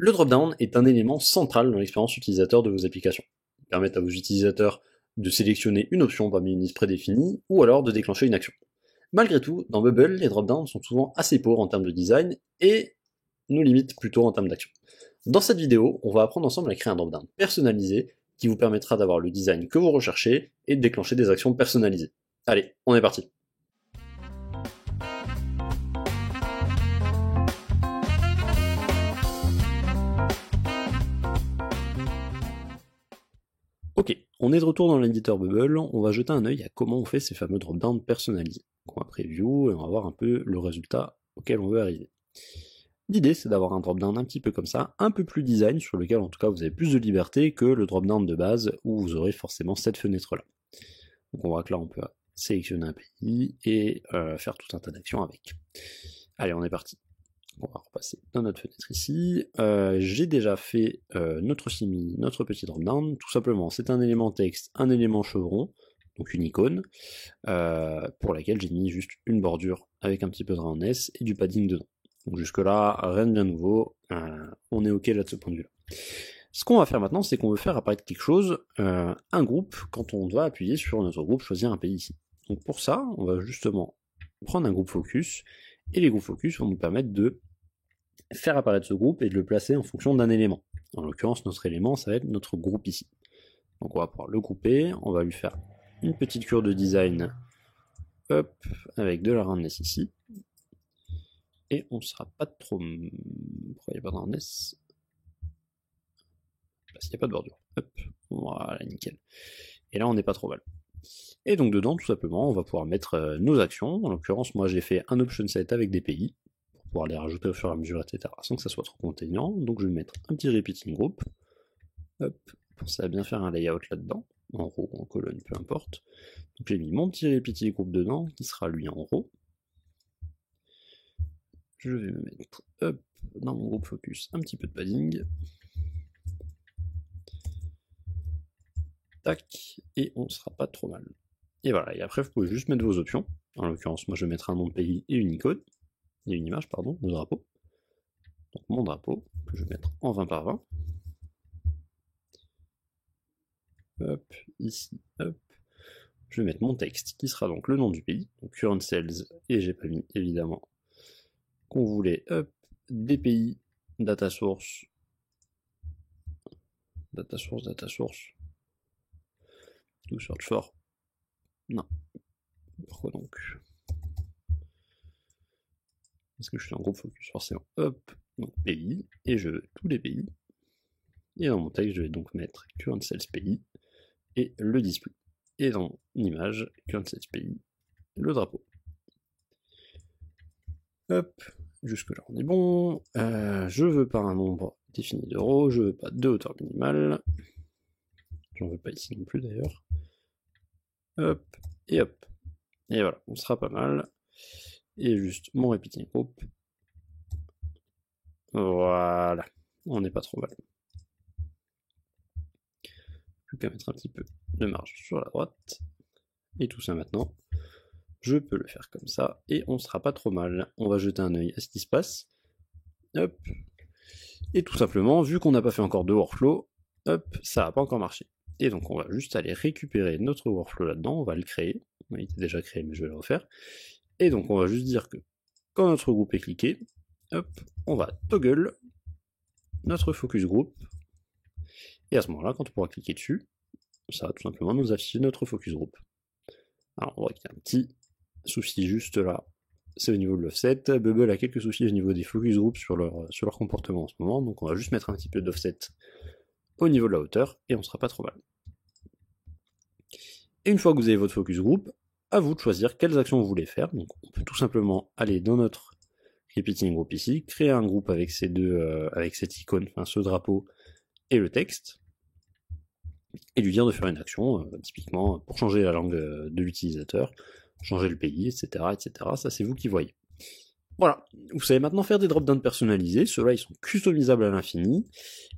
Le drop-down est un élément central dans l'expérience utilisateur de vos applications. Il permet à vos utilisateurs de sélectionner une option parmi une liste prédéfinie, ou alors de déclencher une action. Malgré tout, dans Bubble, les drop-downs sont souvent assez pauvres en termes de design, et nous limitent plutôt en termes d'action. Dans cette vidéo, on va apprendre ensemble à créer un drop-down personnalisé, qui vous permettra d'avoir le design que vous recherchez, et de déclencher des actions personnalisées. Allez, on est parti. Ok, on est de retour dans l'éditeur Bubble, on va jeter un œil à comment on fait ces fameux drop-downs personnalisés. Donc on va preview et on va voir un peu le résultat auquel on veut arriver. L'idée c'est d'avoir un drop-down un petit peu comme ça, un peu plus design, sur lequel en tout cas vous avez plus de liberté que le drop-down de base où vous aurez forcément cette fenêtre là. Donc on voit que là on peut sélectionner un pays et faire tout un tas d'actions avec. Allez, on est parti. On va repasser dans notre fenêtre ici. J'ai déjà fait notre petit drop-down. Tout simplement, c'est un élément texte, un élément chevron, donc une icône, pour laquelle j'ai mis juste une bordure avec un petit peu de roundness et du padding dedans. Donc jusque-là, rien de bien nouveau. On est ok là de ce point de vue-là. Ce qu'on va faire maintenant, c'est qu'on veut faire apparaître quelque chose, un groupe, quand on doit appuyer sur notre groupe, choisir un pays ici. Donc pour ça, on va justement prendre un groupe focus, et les groupes focus vont nous permettre de faire apparaître ce groupe et de le placer en fonction d'un élément. En l'occurrence, notre élément, ça va être notre groupe ici. Donc on va pouvoir le grouper, on va lui faire une petite cure de design, hop, avec de la roundness ici. Et on ne sera pas trop... Pourquoi il n'y a pas de roundness? Parce qu'il n'y a pas de bordure. Hop, voilà, nickel. Et là, on n'est pas trop mal. Et donc dedans, tout simplement, on va pouvoir mettre nos actions. En l'occurrence, moi j'ai fait un option set avec des pays, pour pouvoir les rajouter au fur et à mesure, etc., sans que ça soit trop contraignant. Donc je vais mettre un petit repeating group. Hop, pensez à bien faire un layout là-dedans, en row ou en colonne, peu importe. Donc j'ai mis mon petit repeating group dedans, qui sera lui en row. Je vais me mettre, hop, dans mon groupe focus, un petit peu de padding. Tac, et on sera pas trop mal. Et voilà, et après vous pouvez juste mettre vos options. En l'occurrence, moi je vais mettre un nom de pays et une icône, et une image, pardon, de drapeau. Donc mon drapeau, que je vais mettre en 20 par 20. Hop, ici, hop. Je vais mettre mon texte, qui sera donc le nom du pays, donc current sales, et j'ai pas mis évidemment qu'on voulait, hop, des pays, data source, to search for, non, pourquoi donc? Parce que je suis en groupe focus, forcément, hop, donc pays, et je veux tous les pays, et dans mon texte, je vais donc mettre current sales pays, et le display. Et dans l'image, current sales pays, le drapeau. Hop, jusque là on est bon. Je veux pas un nombre défini de rows, je veux pas de hauteur minimale. J'en veux pas ici non plus d'ailleurs. Hop, et hop. Et voilà, on sera pas mal. Et juste mon repeating group. Voilà, on n'est pas trop mal. Plus qu'à mettre un petit peu de marge sur la droite. Et tout ça maintenant, je peux le faire comme ça, et on sera pas trop mal. On va jeter un œil à ce qui se passe. Hop. Et tout simplement, vu qu'on n'a pas fait encore de workflow, hop, ça n'a pas encore marché. Et donc on va juste aller récupérer notre workflow là-dedans, on va le créer. Il était déjà créé, mais je vais le refaire. Et donc on va juste dire que quand notre groupe est cliqué, hop, on va toggle notre focus group. Et à ce moment-là, quand on pourra cliquer dessus, ça va tout simplement nous afficher notre focus group. Alors on voit qu'il y a un petit souci juste là, c'est au niveau de l'offset. Bubble a quelques soucis au niveau des focus groups sur leur comportement en ce moment, donc on va juste mettre un petit peu d'offset au niveau de la hauteur, et on sera pas trop mal. Et une fois que vous avez votre focus group, à vous de choisir quelles actions vous voulez faire. Donc on peut tout simplement aller dans notre repeating group ici, créer un groupe avec ces deux, avec cette icône, enfin ce drapeau et le texte, et lui dire de faire une action, typiquement pour changer la langue de l'utilisateur, changer le pays, etc., etc. Ça c'est vous qui voyez. Voilà, vous savez maintenant faire des drop-downs personnalisés, ceux-là ils sont customisables à l'infini.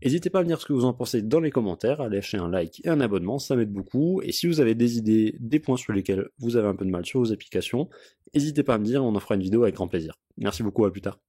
N'hésitez pas à me dire ce que vous en pensez dans les commentaires, à lâcher un like et un abonnement, ça m'aide beaucoup. Et si vous avez des idées, des points sur lesquels vous avez un peu de mal sur vos applications, n'hésitez pas à me dire, on en fera une vidéo avec grand plaisir. Merci beaucoup, à plus tard.